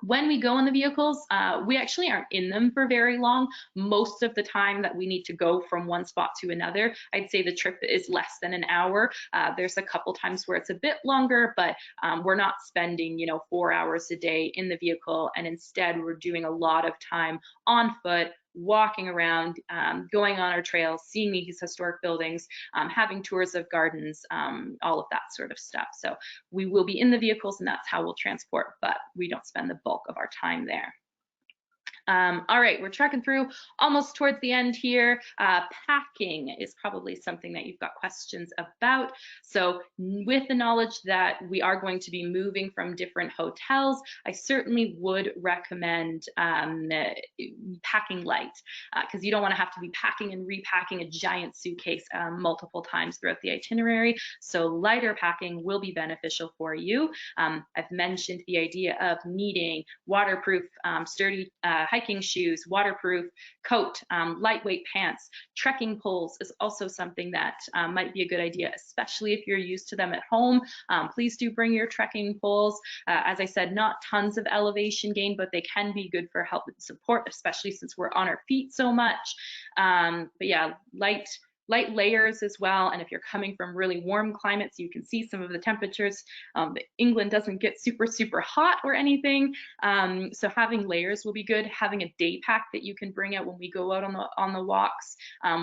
Speaker 2: When we go in the vehicles, we actually aren't in them for very long. Most of the time that we need to go from one spot to another, I'd say the trip is less than an hour. There's a couple times where it's a bit longer, but we're not spending, 4 hours a day in the vehicle, and instead we're doing a lot of time on foot, walking around, going on our trails, seeing these historic buildings, having tours of gardens, all of that sort of stuff. So we will be in the vehicles, and that's how we'll transport, but we don't spend the bulk of our time there. All right, we're trekking through almost towards the end here. Packing is probably something that you've got questions about. So with the knowledge that we are going to be moving from different hotels, I certainly would recommend packing light, because you don't want to have to be packing and repacking a giant suitcase multiple times throughout the itinerary. So lighter packing will be beneficial for you. I've mentioned the idea of needing waterproof, sturdy hiking shoes, waterproof coat, lightweight pants. Trekking poles is also something that might be a good idea, especially if you're used to them at home. Please do bring your trekking poles. As I said, not tons of elevation gain, but they can be good for help and support, especially since we're on our feet so much. But yeah, light layers as well. And if you're coming from really warm climates, you can see some of the temperatures. England doesn't get super hot or anything, so having layers will be good. Having a day pack that you can bring out when we go out on the walks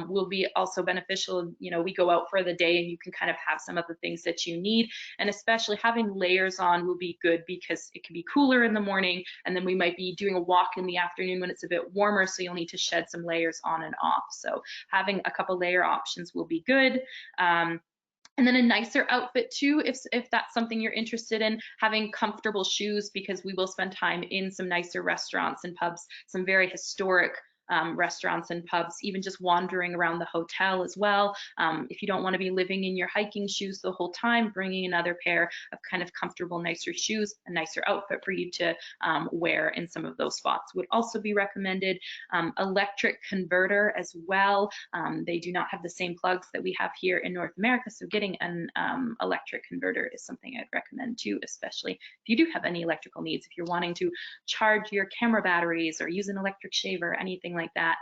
Speaker 2: will be also beneficial. You know, we go out for the day and you can kind of have some of the things that you need, and especially having layers on will be good because it can be cooler in the morning, and then we might be doing a walk in the afternoon when it's a bit warmer, so you'll need to shed some layers on and off. So having a couple layer options will be good. And then a nicer outfit too, if that's something you're interested in, having comfortable shoes, because we will spend time in some nicer restaurants and pubs, some very historic restaurants and pubs, even just wandering around the hotel as well. If you don't want to be living in your hiking shoes the whole time, bringing another pair of kind of comfortable, nicer shoes, a nicer outfit for you to wear in some of those spots would also be recommended. Electric converter as well. They do not have the same plugs that we have here in North America, so getting an electric converter is something I'd recommend too, especially if you do have any electrical needs, if you're wanting to charge your camera batteries or use an electric shaver, anything like that.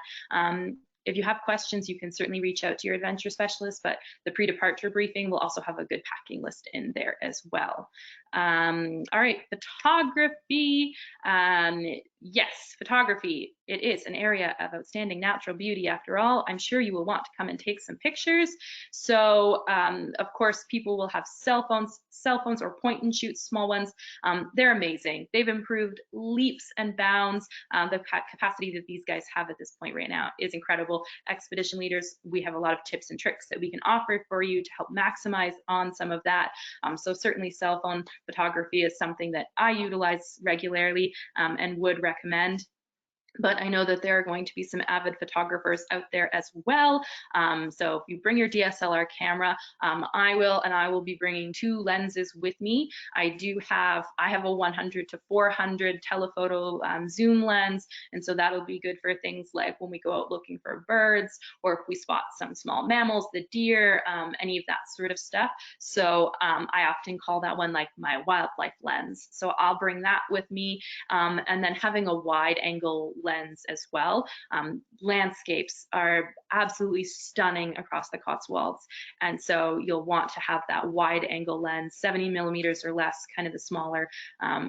Speaker 2: If you have questions, you can certainly reach out to your adventure specialist, but the pre-departure briefing will also have a good packing list in there as well. All right, photography. Yes, photography. It is an area of outstanding natural beauty after all. I'm sure you will want to come and take some pictures. So of course, people will have cell phones or point and shoot small ones. They're amazing. They've improved leaps and bounds. The capacity that these guys have at this point right now is incredible. Expedition leaders, we have a lot of tips and tricks that we can offer for you to help maximize on some of that. So certainly cell phone photography is something that I utilize regularly and would recommend. But I know that there are going to be some avid photographers out there as well. So if you bring your DSLR camera, I will be bringing 2 lenses with me. I have a 100 to 400 telephoto zoom lens, and so that'll be good for things like when we go out looking for birds, or if we spot some small mammals, the deer, any of that sort of stuff. So I often call that one like my wildlife lens. So I'll bring that with me, and then having a wide angle lens as well. Landscapes are absolutely stunning across the Cotswolds, and so you'll want to have that wide angle lens. 70 millimeters or less, kind of the smaller,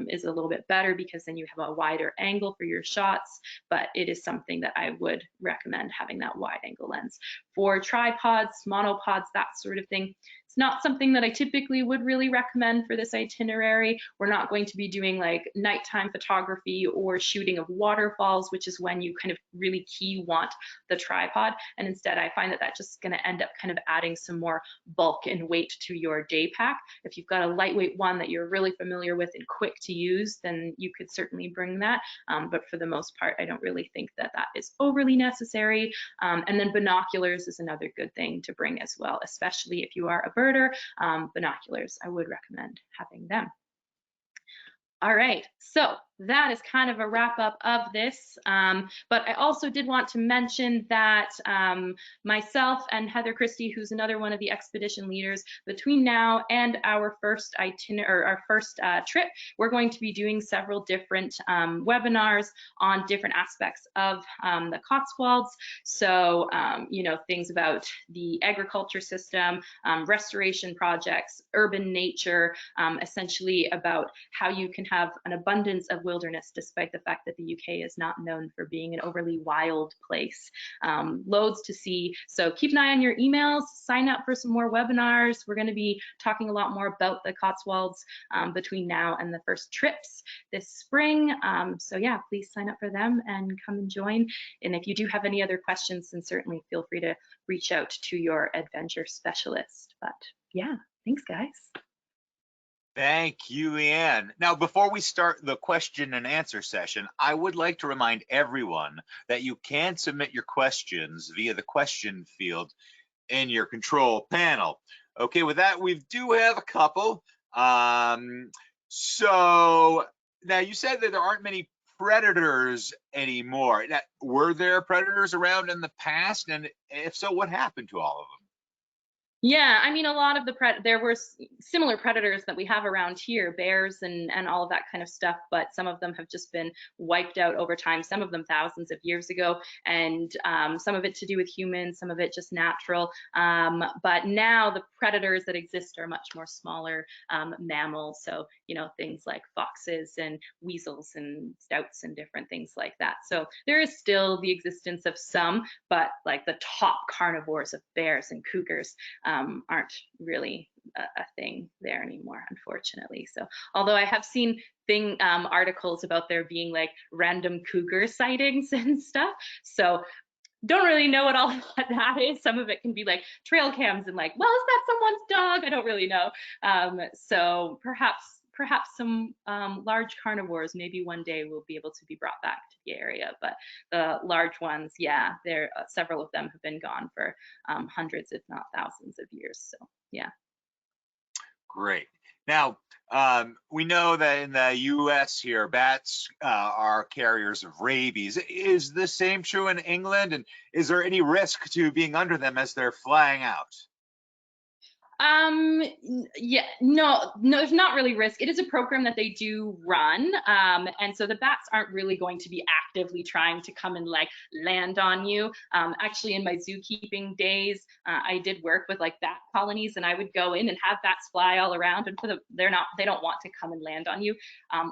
Speaker 2: is a little bit better because then you have a wider angle for your shots, but it is something that I would recommend having that wide angle lens. For tripods, monopods, that sort of thing, it's not something that I typically would really recommend for this itinerary. We're not going to be doing like nighttime photography or shooting of waterfalls, which is when you kind of really want the tripod. And instead, I find that that's just going to end up kind of adding some more bulk and weight to your day pack. If you've got a lightweight one that you're really familiar with and quick to use, then you could certainly bring that. But for the most part, I don't really think that that is overly necessary. And then binoculars is another good thing to bring as well, especially if you are a birder. Binoculars, I would recommend having them. All right, so that is kind of a wrap up of this, but I also did want to mention that myself and Heather Christie, who's another one of the expedition leaders, between now and our first trip, we're going to be doing several different webinars on different aspects of the Cotswolds. So, you know, things about the agriculture system, restoration projects, urban nature, essentially about how you can have an abundance of wilderness despite the fact that the UK is not known for being an overly wild place. Loads to see, so keep an eye on your emails, sign up for some more webinars. We're going to be talking a lot more about the Cotswolds between now and the first trips this spring. So yeah, please sign up for them and come and join. And if you do have any other questions, then certainly feel free to reach out to your adventure specialist. But yeah, thanks guys.
Speaker 1: Thank you, Leanne. Now, before we start the question and answer session, I would like to remind everyone that you can submit your questions via the question field in your control panel. Okay, with that, we do have a couple. So now you said that there aren't many predators anymore. Now, were there predators around in the past? And if so, what happened to all of them?
Speaker 2: Yeah, I mean, a lot of there were similar predators that we have around here, bears and all of that kind of stuff, but some of them have just been wiped out over time, some of them thousands of years ago, and some of it to do with humans, some of it just natural. But now the predators that exist are much more smaller mammals, so, you know, things like foxes and weasels and stoats and different things like that. So there is still the existence of some, but like the top carnivores of bears and cougars aren't really a thing there anymore, unfortunately. So, although I have seen articles about there being like random cougar sightings and stuff, so don't really know what all that is. Some of it can be like trail cams and like, well, is that someone's dog? I don't really know. So perhaps some large carnivores maybe one day will be able to be brought back to the area, but the large ones, yeah, there several of them have been gone for hundreds if not thousands of years. So yeah.
Speaker 1: Great. Now, we know that in the US here, bats are carriers of rabies. Is the same true in England? And is there any risk to being under them as they're flying out?
Speaker 2: Yeah, no, there's not really risk. It is a program that they do run. And so the bats aren't really going to be actively trying to come and like land on you. Actually in my zookeeping days, I did work with like bat colonies, and I would go in and have bats fly all around, and they don't want to come and land on you.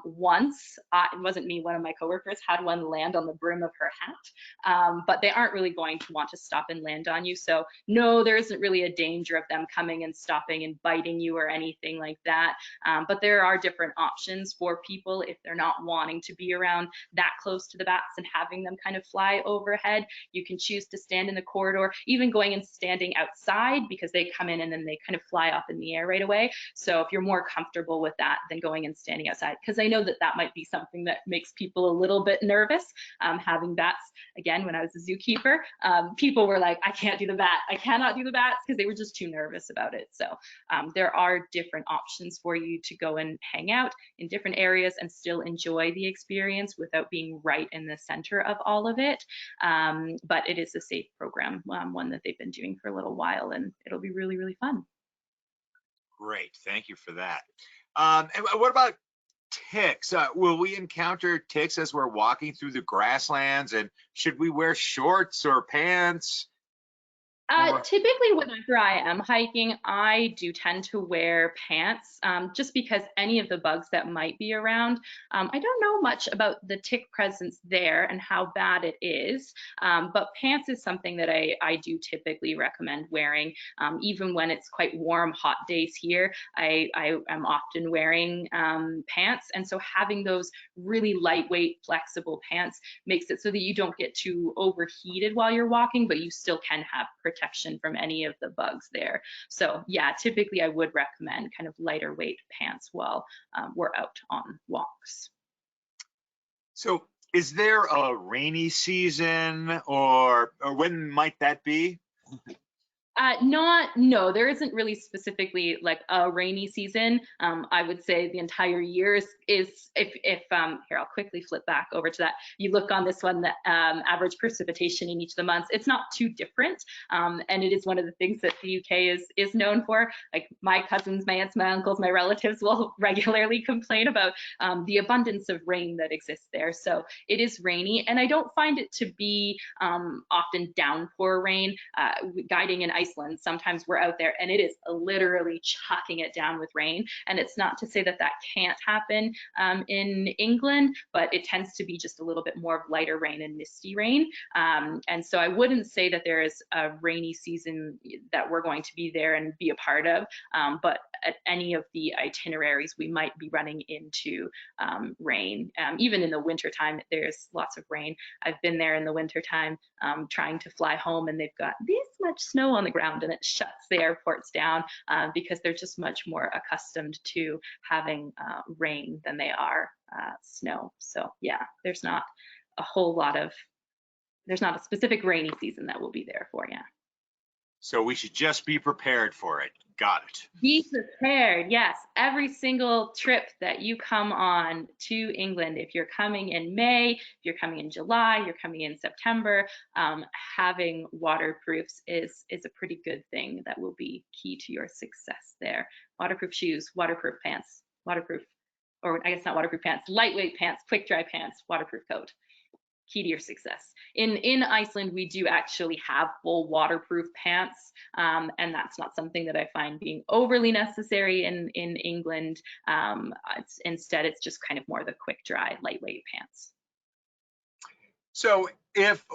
Speaker 2: Once, it wasn't me, one of my coworkers had one land on the brim of her hat. But they aren't really going to want to stop and land on you. So no, there isn't really a danger of them coming and stopping and biting you or anything like that. But there are different options for people if they're not wanting to be around that close to the bats and having them kind of fly overhead. You can choose to stand in the corridor, even going and standing outside, because they come in and then they kind of fly up in the air right away. So if you're more comfortable with that than going and standing outside, because I know that that might be something that makes people a little bit nervous, having bats. Again, when I was a zookeeper, people were like, I can't do the bat, I cannot do the bats, because they were just too nervous about it. So there are different options for you to go and hang out in different areas and still enjoy the experience without being right in the center of all of it. But it is a safe program, one that they've been doing for a little while, and it'll be really, really fun.
Speaker 1: Great, thank you for that. And what about ticks? Will we encounter ticks as we're walking through the grasslands? And should we wear shorts or pants?
Speaker 2: Typically, whenever I am hiking, I do tend to wear pants, just because any of the bugs that might be around. I don't know much about the tick presence there and how bad it is, but pants is something that I do typically recommend wearing, even when it's quite warm, hot days here. I am often wearing pants, and so having those really lightweight, flexible pants makes it so that you don't get too overheated while you're walking, but you still can have protection from any of the bugs there. So yeah, typically I would recommend kind of lighter weight pants while we're out on walks.
Speaker 1: So is there a rainy season, or when might that be?
Speaker 2: No, there isn't really specifically like a rainy season. I would say the entire year is if here, I'll quickly flip back over to that. You look on this one, the average precipitation in each of the months, it's not too different. And it is one of the things that the UK is known for. Like my cousins, my aunts, my uncles, my relatives will regularly complain about the abundance of rain that exists there. So it is rainy, and I don't find it to be often downpour rain. Guiding in Iceland, sometimes we're out there and it is literally chucking it down with rain. And it's not to say that that can't happen in England, but it tends to be just a little bit more of lighter rain and misty rain. And so I wouldn't say that there is a rainy season that we're going to be there and be a part of, but at any of the itineraries, we might be running into rain. Even in the wintertime, there's lots of rain. I've been there in the wintertime trying to fly home, and they've got this much snow on the ground, and it shuts the airports down because they're just much more accustomed to having rain than they are snow. So yeah, there's not a specific rainy season that will be there for you.
Speaker 1: So we should just be prepared for it. Got it.
Speaker 2: Be prepared. Yes, every single trip that you come on to England, if you're coming in May, if you're coming in July, you're coming in September, having waterproofs is a pretty good thing that will be key to your success there. Waterproof shoes, waterproof pants, waterproof, or I guess not waterproof pants, lightweight pants, quick dry pants, waterproof coat. Key to your success. In Iceland, we do actually have full waterproof pants, and that's not something that I find being overly necessary in England. Instead, it's just kind of more the quick dry, lightweight pants.
Speaker 1: So if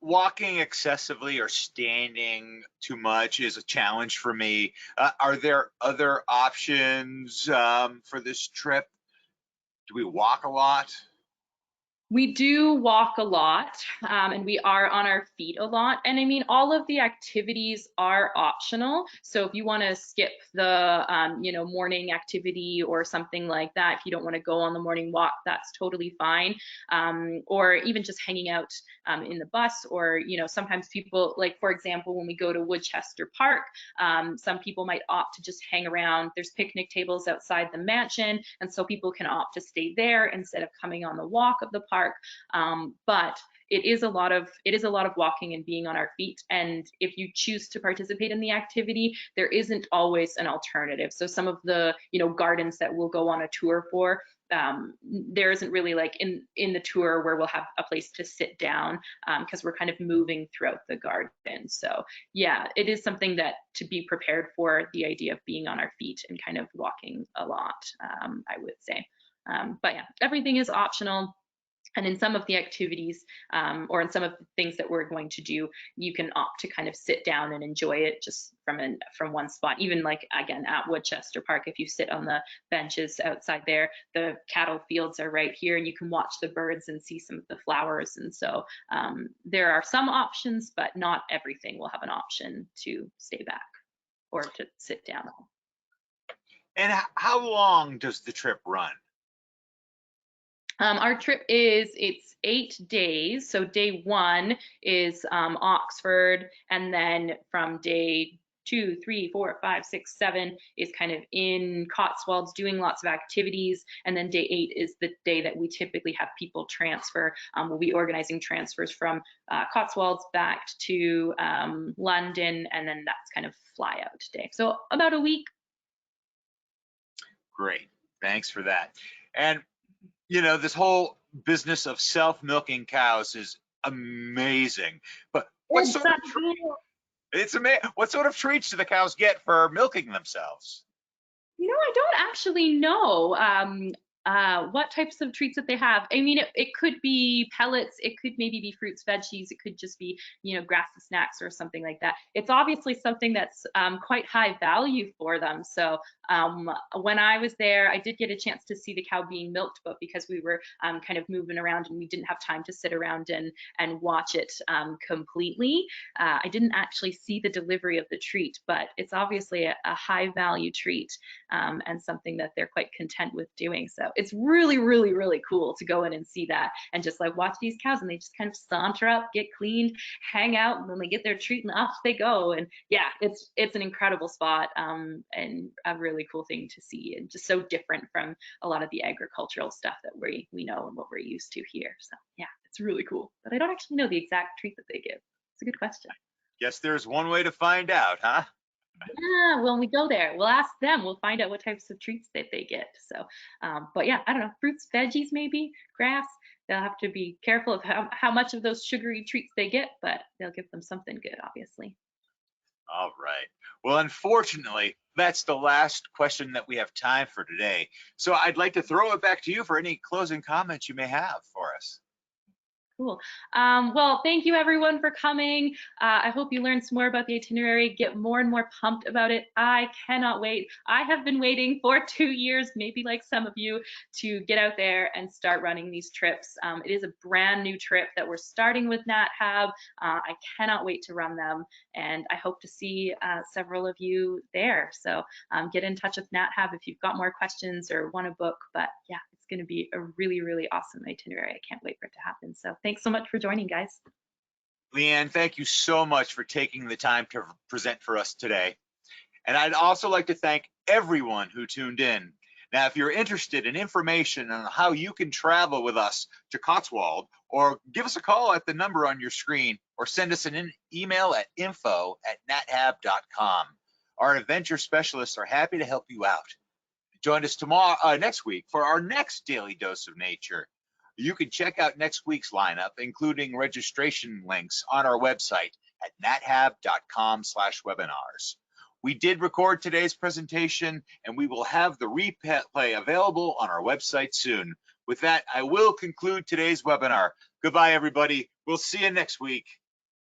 Speaker 1: walking excessively or standing too much is a challenge for me, are there other options for this trip? Do we walk a lot?
Speaker 2: We do walk a lot, and we are on our feet a lot. And I mean, all of the activities are optional. So if you want to skip the, morning activity or something like that, if you don't want to go on the morning walk, that's totally fine. Or even just hanging out in the bus, or, sometimes people, like, for example, when we go to Woodchester Park, some people might opt to just hang around. There's picnic tables outside the mansion, and so people can opt to stay there instead of coming on the walk of the park. But it is a lot of walking and being on our feet. And if you choose to participate in the activity, there isn't always an alternative. So some of the gardens that we'll go on a tour for, there isn't really like in the tour where we'll have a place to sit down, because we're kind of moving throughout the garden. So yeah, it is something that to be prepared for, the idea of being on our feet and kind of walking a lot, I would say. But yeah, everything is optional. And in some of the activities, or in some of the things that we're going to do, you can opt to kind of sit down and enjoy it just from one spot. Even like, again, at Woodchester Park, if you sit on the benches outside there, the cattle fields are right here, and you can watch the birds and see some of the flowers. And so there are some options, but not everything will have an option to stay back or to sit down on.
Speaker 1: And how long does the trip run?
Speaker 2: Our trip it's 8 days. So day 1 is Oxford, and then from day 2, 3, 4, 5, 6, 7 is kind of in Cotswolds doing lots of activities. And then day 8 is the day that we typically have people transfer. We'll be organizing transfers from Cotswolds back to London, and then that's kind of fly out day. So about a week.
Speaker 1: Great, thanks for that. And this whole business of self-milking cows is amazing. But what sort of treats do the cows get for milking themselves?
Speaker 2: I don't actually know what types of treats that they have. I mean, it could be pellets, it could maybe be fruits, veggies, it could just be, grassy snacks or something like that. It's obviously something that's quite high value for them. So when I was there, I did get a chance to see the cow being milked, but because we were kind of moving around and we didn't have time to sit around and watch it completely, I didn't actually see the delivery of the treat, but it's obviously a high value treat, and something that they're quite content with doing. So it's really, really, really cool to go in and see that and just like watch these cows, and they just kind of saunter up, get cleaned, hang out, and then they get their treat and off they go. And yeah, it's an incredible spot, and a really cool thing to see, and just so different from a lot of the agricultural stuff that we know and what we're used to here. So yeah, it's really cool. But I don't actually know the exact treat that they give. It's a good question.
Speaker 1: Guess there's one way to find out, huh?
Speaker 2: Yeah, when we go there, we'll ask them. We'll find out what types of treats that they get. So, but yeah, I don't know, fruits, veggies, maybe grass. They'll have to be careful of how much of those sugary treats they get, but they'll give them something good, obviously.
Speaker 1: All right. Well, unfortunately, that's the last question that we have time for today. So I'd like to throw it back to you for any closing comments you may have for us.
Speaker 2: Cool. Well, thank you everyone for coming. I hope you learned some more about the itinerary, get more and more pumped about it. I cannot wait. I have been waiting for 2 years, maybe like some of you, to get out there and start running these trips. It is a brand new trip that we're starting with NatHab. I cannot wait to run them, and I hope to see several of you there. So get in touch with NatHab if you've got more questions or want a book. But yeah, it's going to be a really, really awesome itinerary. I can't wait for it to happen. So thanks so much for joining, guys.
Speaker 1: Leanne, thank you so much for taking the time to present for us today. And I'd also like to thank everyone who tuned in. Now, if you're interested in information on how you can travel with us to Cotswold, or give us a call at the number on your screen, or send us an email at info@nathab.com. Our adventure specialists are happy to help you out. Join us next week for our next Daily Dose of Nature. You can check out next week's lineup, including registration links, on our website at nathab.com/webinars. We did record today's presentation, and we will have the replay available on our website soon. With that, I will conclude today's webinar. Goodbye, everybody. We'll see you next week.